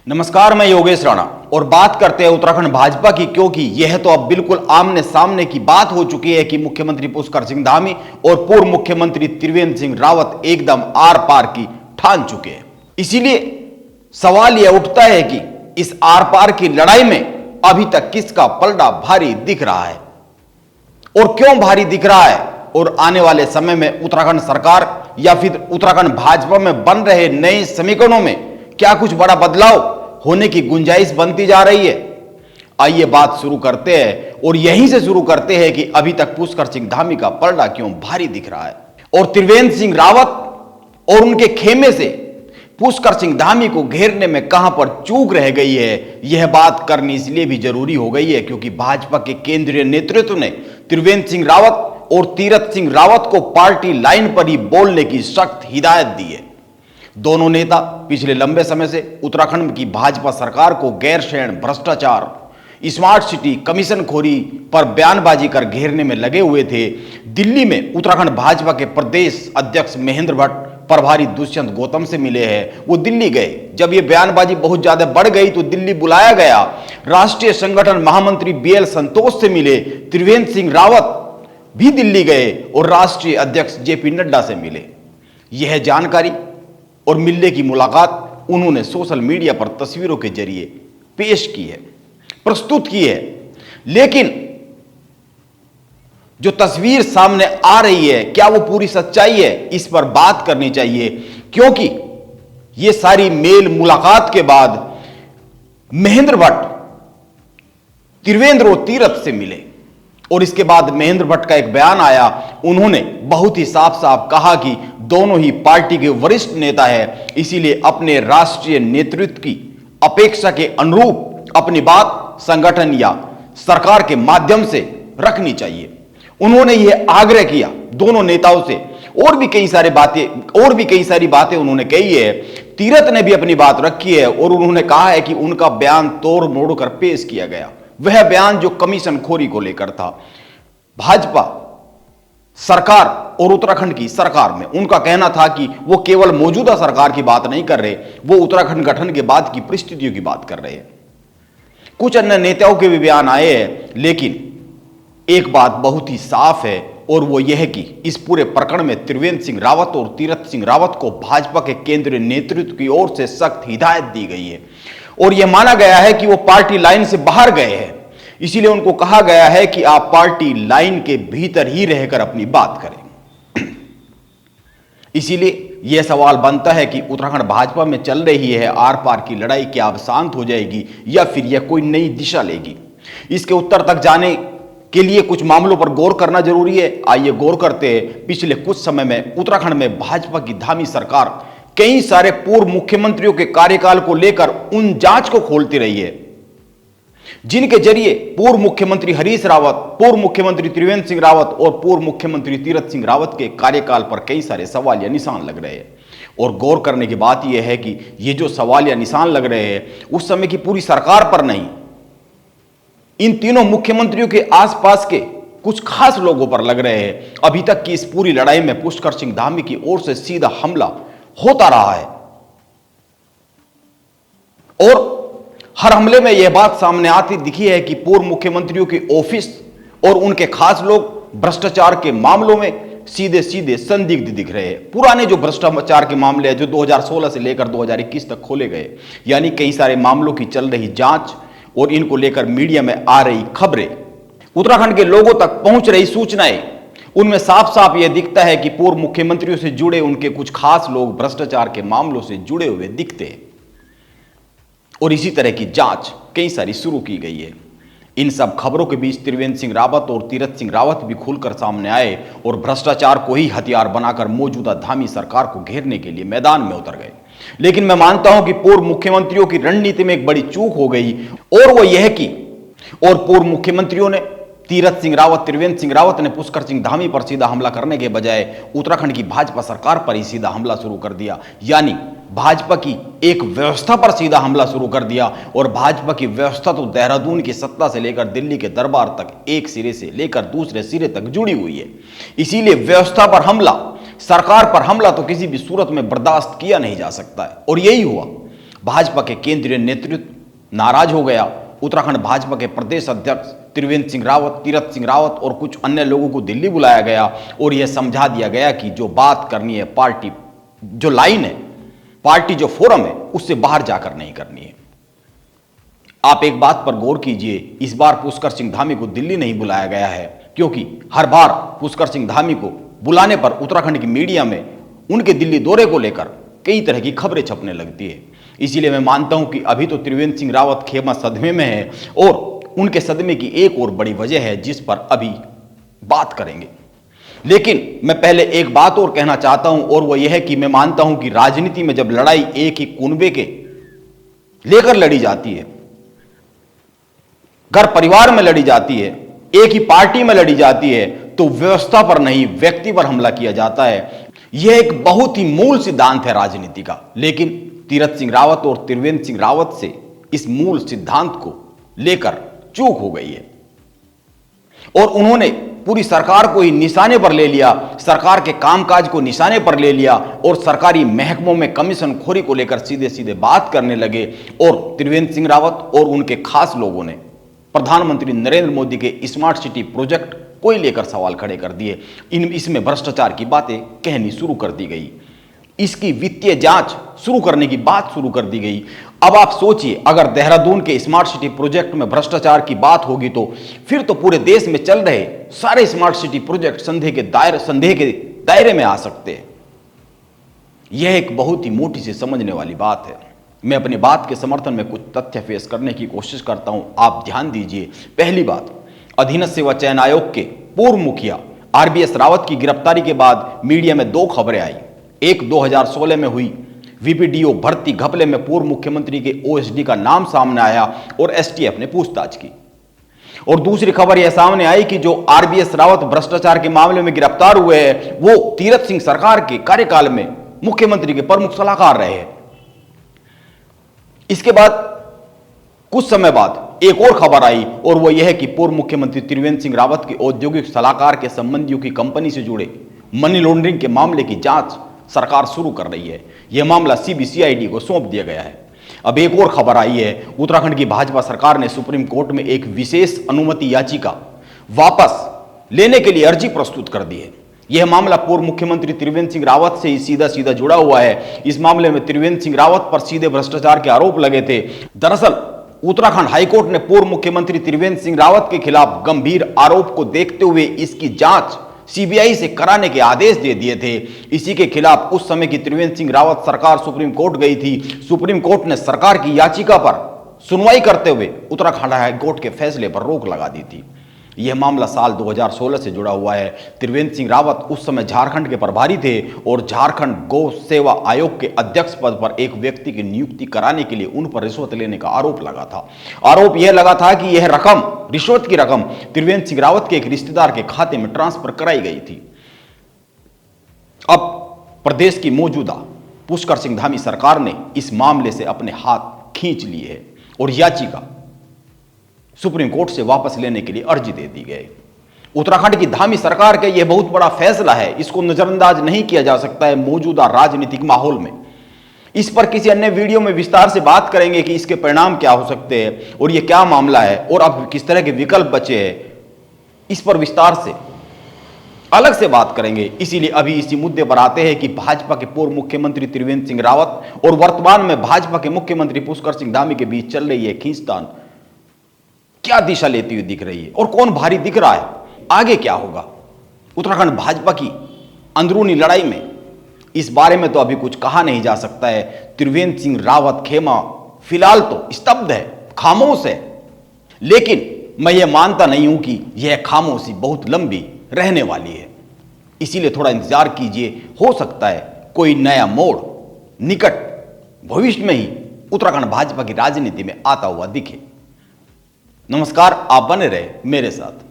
नमस्कार, मैं योगेश राणा और बात करते हैं उत्तराखंड भाजपा की, क्योंकि यह तो अब बिल्कुल आमने सामने की बात हो चुकी है कि मुख्यमंत्री पुष्कर सिंह धामी और पूर्व मुख्यमंत्री त्रिवेंद्र सिंह रावत एकदम आर पार की ठान चुके हैं। इसीलिए सवाल यह उठता है कि इस आर पार की लड़ाई में अभी तक किसका पलड़ा भारी दिख रहा है और क्यों भारी दिख रहा है, और आने वाले समय में उत्तराखंड सरकार या फिर उत्तराखंड भाजपा में बन रहे नए समीकरणों में क्या कुछ बड़ा बदलाव होने की गुंजाइश बनती जा रही है। आइए बात शुरू करते हैं और यहीं से शुरू करते हैं कि अभी तक पुष्कर सिंह धामी का पलड़ा क्यों भारी दिख रहा है और त्रिवेंद्र सिंह रावत और उनके खेमे से पुष्कर सिंह धामी को घेरने में कहां पर चूक रह गई है। यह बात करनी इसलिए भी जरूरी हो गई है क्योंकि भाजपा के केंद्रीय नेतृत्व ने त्रिवेंद्र सिंह रावत और तीरथ सिंह रावत को पार्टी लाइन पर ही बोलने की सख्त हिदायत दी है। दोनों नेता पिछले लंबे समय से उत्तराखंड की भाजपा सरकार को गैरसैंण, भ्रष्टाचार, स्मार्ट सिटी, कमीशन खोरी पर बयानबाजी कर घेरने में लगे हुए थे। दिल्ली में उत्तराखंड भाजपा के प्रदेश अध्यक्ष महेंद्र भट्ट प्रभारी दुष्यंत गौतम से मिले हैं। वो दिल्ली गए। जब ये बयानबाजी बहुत ज्यादा बढ़ गई तो दिल्ली बुलाया गया। राष्ट्रीय संगठन महामंत्री बीएल संतोष से मिले। त्रिवेंद्र सिंह रावत भी दिल्ली गए और राष्ट्रीय अध्यक्ष जेपी नड्डा से मिले। यह जानकारी और मिलने की मुलाकात उन्होंने सोशल मीडिया पर तस्वीरों के जरिए पेश की है, प्रस्तुत की है। लेकिन जो तस्वीर सामने आ रही है, क्या वो पूरी सच्चाई है, इस पर बात करनी चाहिए। क्योंकि ये सारी मेल मुलाकात के बाद महेंद्र भट्ट त्रिवेंद्र और तीरथ से मिले और इसके बाद महेंद्र भट्ट का एक बयान आया। उन्होंने बहुत ही साफ साफ कहा कि दोनों ही पार्टी के वरिष्ठ नेता है, इसीलिए अपने राष्ट्रीय नेतृत्व की अपेक्षा के अनुरूप अपनी बात संगठन या सरकार के माध्यम से रखनी चाहिए। उन्होंने यह आग्रह किया दोनों नेताओं से। और भी कई सारी बातें उन्होंने कही है। तीरथ ने भी अपनी बात रखी है और उन्होंने कहा है कि उनका बयान तोड़ मोड़ कर पेश किया गया। वह बयान जो कमीशन खोरी को लेकर था, भाजपा सरकार और उत्तराखंड की सरकार में उनका कहना था कि वो केवल मौजूदा सरकार की बात नहीं कर रहे, वो उत्तराखंड गठन के बाद की परिस्थितियों की बात कर रहे हैं। कुछ अन्य नेताओं के भी बयान आए हैं, लेकिन एक बात बहुत ही साफ है और वो यह कि इस पूरे प्रकरण में त्रिवेंद्र सिंह रावत और तीरथ सिंह रावत को भाजपा के केंद्रीय नेतृत्व की ओर से सख्त हिदायत दी गई है और यह माना गया है कि वो पार्टी लाइन से बाहर गए हैं। इसीलिए उनको कहा गया है कि आप पार्टी लाइन के भीतर ही रहकर अपनी बात करें। इसीलिए यह सवाल बनता है कि उत्तराखंड भाजपा में चल रही है आर पार की लड़ाई क्या अब शांत हो जाएगी या फिर यह कोई नई दिशा लेगी। इसके उत्तर तक जाने के लिए कुछ मामलों पर गौर करना जरूरी है। आइए गौर करते हैं। पिछले कुछ समय में उत्तराखंड में भाजपा की धामी सरकार कई सारे पूर्व मुख्यमंत्रियों के कार्यकाल को लेकर उन जांच को खोलती रही है जिनके जरिए पूर्व मुख्यमंत्री हरीश रावत, पूर्व मुख्यमंत्री त्रिवेंद्र सिंह रावत और पूर्व मुख्यमंत्री तीरथ सिंह रावत के कार्यकाल पर कई सारे सवाल या निशान लग रहे हैं। और गौर करने की बात यह है कि ये जो सवाल या निशान लग रहे हैं उस समय की पूरी सरकार पर नहीं, इन तीनों मुख्यमंत्रियों के आसपास के कुछ खास लोगों पर लग रहे हैं। अभी तक की इस पूरी लड़ाई में पुष्कर सिंह धामी की ओर से सीधा हमला होता रहा है और हर हमले में यह बात सामने आती दिखी है कि पूर्व मुख्यमंत्रियों के ऑफिस और उनके खास लोग भ्रष्टाचार के मामलों में सीधे सीधे संदिग्ध दिख रहे हैं। पुराने जो भ्रष्टाचार के मामले हैं जो 2016 से लेकर 2021 तक खोले गए, यानी कई सारे मामलों की चल रही जांच और इनको लेकर मीडिया में आ रही खबरें, उत्तराखंड के लोगों तक पहुंच रही सूचनाएं, उनमें साफ साफ यह दिखता है कि पूर्व मुख्यमंत्रियों से जुड़े उनके कुछ खास लोग भ्रष्टाचार के मामलों से जुड़े हुए दिखते हैं और इसी तरह की जांच कई सारी शुरू की गई है। इन सब खबरों के बीच त्रिवेंद्र सिंह रावत और तीरथ सिंह रावत भी खुलकर सामने आए और भ्रष्टाचार को ही हथियार बनाकर मौजूदा धामी सरकार को घेरने के लिए मैदान में उतर गए। लेकिन मैं मानता हूं कि पूर्व मुख्यमंत्रियों की रणनीति में एक बड़ी चूक हो गई और वो यह कि पूर्व मुख्यमंत्रियों ने तीरथ सिंह रावत, त्रिवेंद्र सिंह रावत ने पुष्कर सिंह धामी पर सीधा हमला करने के बजाय उत्तराखंड की भाजपा सरकार पर ही सीधा हमला शुरू कर दिया, यानी भाजपा की एक व्यवस्था पर सीधा हमला शुरू कर दिया। और भाजपा की व्यवस्था तो देहरादून की सत्ता से लेकर दिल्ली के दरबार तक एक सिरे से लेकर दूसरे सिरे तक जुड़ी हुई है। इसीलिए व्यवस्था पर हमला, सरकार पर हमला तो किसी भी सूरत में बर्दाश्त किया नहीं जा सकता है और यही हुआ। भाजपा के केंद्रीय नेतृत्व नाराज हो गया। उत्तराखंड भाजपा के प्रदेश अध्यक्ष त्रिवेंद्र सिंह रावत, तीरथ सिंह रावत और कुछ अन्य लोगों को दिल्ली बुलाया गया और यह समझा दिया गया कि जो बात करनी है पार्टी, जो लाइन है, पार्टी जो फोरम है, उससे बाहर जाकर नहीं करनी है। आप एक बात पर गौर कीजिए, इस बार पुष्कर सिंह धामी को दिल्ली नहीं बुलाया गया है, क्योंकि हर बार पुष्कर सिंह धामी को बुलाने पर उत्तराखंड की मीडिया में उनके दिल्ली दौरे को लेकर कई तरह की खबरें छपने लगती है। इसीलिए मैं मानता हूं कि अभी तो त्रिवेंद्र सिंह रावत खेमा सदमे में है और उनके सदमे की एक और बड़ी वजह है जिस पर अभी बात करेंगे। लेकिन मैं पहले एक बात और कहना चाहता हूं और वह यह है कि मैं मानता हूं कि राजनीति में जब लड़ाई एक ही कुनबे के लेकर लड़ी जाती है, घर परिवार में लड़ी जाती है, एक ही पार्टी में लड़ी जाती है, तो व्यवस्था पर नहीं व्यक्ति पर हमला किया जाता है। यह एक बहुत ही मूल सिद्धांत है राजनीति का। लेकिन तीरथ सिंह रावत और त्रिवेंद्र सिंह रावत से इस मूल सिद्धांत को लेकर चूक हो गई है और उन्होंने पूरी सरकार को ही निशाने पर ले लिया, सरकार के कामकाज को निशाने पर ले लिया और सरकारी महकमों में कमीशन खोरी को लेकर सीधे सीधे बात करने लगे। और त्रिवेंद्र सिंह रावत और उनके खास लोगों ने प्रधानमंत्री नरेंद्र मोदी के स्मार्ट सिटी प्रोजेक्ट को लेकर सवाल खड़े कर दिए। इसमें भ्रष्टाचार की बातें कहनी शुरू कर दी गई, इसकी वित्तीय जांच शुरू करने की बात शुरू कर दी गई। अब आप सोचिए, अगर देहरादून के स्मार्ट सिटी प्रोजेक्ट में भ्रष्टाचार की बात होगी तो फिर तो पूरे देश में चल रहे सारे स्मार्ट सिटी प्रोजेक्ट संदेह के दायरे में आ सकते हैं। यह एक बहुत ही मोटी सी समझने वाली बात है। मैं अपनी बात के समर्थन में कुछ तथ्य पेश करने की कोशिश करता हूं, आप ध्यान दीजिए। पहली बात, अधीनस्थ सेवा चयन आयोग के पूर्व मुखिया आरबीएस रावत की गिरफ्तारी के बाद मीडिया में दो खबरें आई। एक 2016 में हुई वीपीडीओ भर्ती घपले में पूर्व मुख्यमंत्री के ओएसडी का नाम सामने आया और एसटीएफ ने पूछताछ की। और दूसरी खबर यह सामने आई कि जो आरबीएस रावत भ्रष्टाचार के मामले में गिरफ्तार हुए हैं वो तीरथ सिंह सरकार के कार्यकाल में मुख्यमंत्री के प्रमुख सलाहकार रहे हैं। इसके बाद कुछ समय बाद एक और खबर आई और वह यह है कि पूर्व मुख्यमंत्री त्रिवेंद्र सिंह रावत के औद्योगिक सलाहकार के संबंधियों की कंपनी से जुड़े मनी लॉन्ड्रिंग के मामले की जांच सरकार शुरू कर रही है। यह मामला सीबीसीआईडी को सौंप दिया गया है। अब एक और खबर आई है, उत्तराखंड की भाजपा सरकार ने सुप्रीम कोर्ट में एक विशेष अनुमति याचिका वापस लेने के लिए अर्जी प्रस्तुत कर दी है। यह मामला पूर्व मुख्यमंत्री त्रिवेंद्र सिंह रावत से ही सीधा सीधा जुड़ा हुआ है। इस मामले में त्रिवेंद्र सिंह रावत पर सीधे भ्रष्टाचार के आरोप लगे थे। दरअसल उत्तराखंड हाईकोर्ट ने पूर्व मुख्यमंत्री त्रिवेंद्र सिंह रावत के खिलाफ गंभीर आरोप को देखते हुए इसकी जांच सीबीआई से कराने के आदेश दे दिए थे। इसी के खिलाफ उस समय की त्रिवेंद्र सिंह रावत सरकार सुप्रीम कोर्ट गई थी। सुप्रीम कोर्ट ने सरकार की याचिका पर सुनवाई करते हुए उत्तराखंड हाईकोर्ट के फैसले पर रोक लगा दी थी। यह मामला साल 2016 से जुड़ा हुआ है। त्रिवेंद्र सिंह रावत उस समय झारखंड के प्रभारी थे और झारखंड गौ सेवा आयोग के अध्यक्ष पद पर एक व्यक्ति की नियुक्ति कराने के लिए उन पर रिश्वत लेने का आरोप लगा था। आरोप यह लगा था कि यह रकम, रिश्वत की रकम त्रिवेंद्र सिंह रावत के एक रिश्तेदार के खाते में ट्रांसफर कराई गई थी। अब प्रदेश की मौजूदा पुष्कर सिंह धामी सरकार ने इस मामले से अपने हाथ खींच लिए है और याचिका सुप्रीम कोर्ट से वापस लेने के लिए अर्जी दे दी गई। उत्तराखंड की धामी सरकार का यह बहुत बड़ा फैसला है, इसको नजरअंदाज नहीं किया जा सकता है मौजूदा राजनीतिक माहौल में। इस पर किसी अन्य वीडियो में विस्तार से बात करेंगे कि इसके परिणाम क्या हो सकते हैं और यह क्या मामला है और अब किस तरह के विकल्प बचे हैं, इस पर विस्तार से अलग से बात करेंगे। इसीलिए अभी इसी मुद्दे पर आते हैं कि भाजपा के पूर्व मुख्यमंत्री त्रिवेंद्र सिंह रावत और वर्तमान में भाजपा के मुख्यमंत्री पुष्कर सिंह धामी के बीच चल रही है खींचतान क्या दिशा लेती हुई दिख रही है और कौन भारी दिख रहा है, आगे क्या होगा उत्तराखंड भाजपा की अंदरूनी लड़ाई में, इस बारे में तो अभी कुछ कहा नहीं जा सकता है। त्रिवेंद्र सिंह रावत खेमा फिलहाल तो स्तब्ध है, खामोश है, लेकिन मैं यह मानता नहीं हूं कि यह खामोशी बहुत लंबी रहने वाली है। इसीलिए थोड़ा इंतजार कीजिए, हो सकता है कोई नया मोड़ निकट भविष्य में ही उत्तराखंड भाजपा की राजनीति में आता हुआ दिखे। नमस्कार, आप बने रहे मेरे साथ।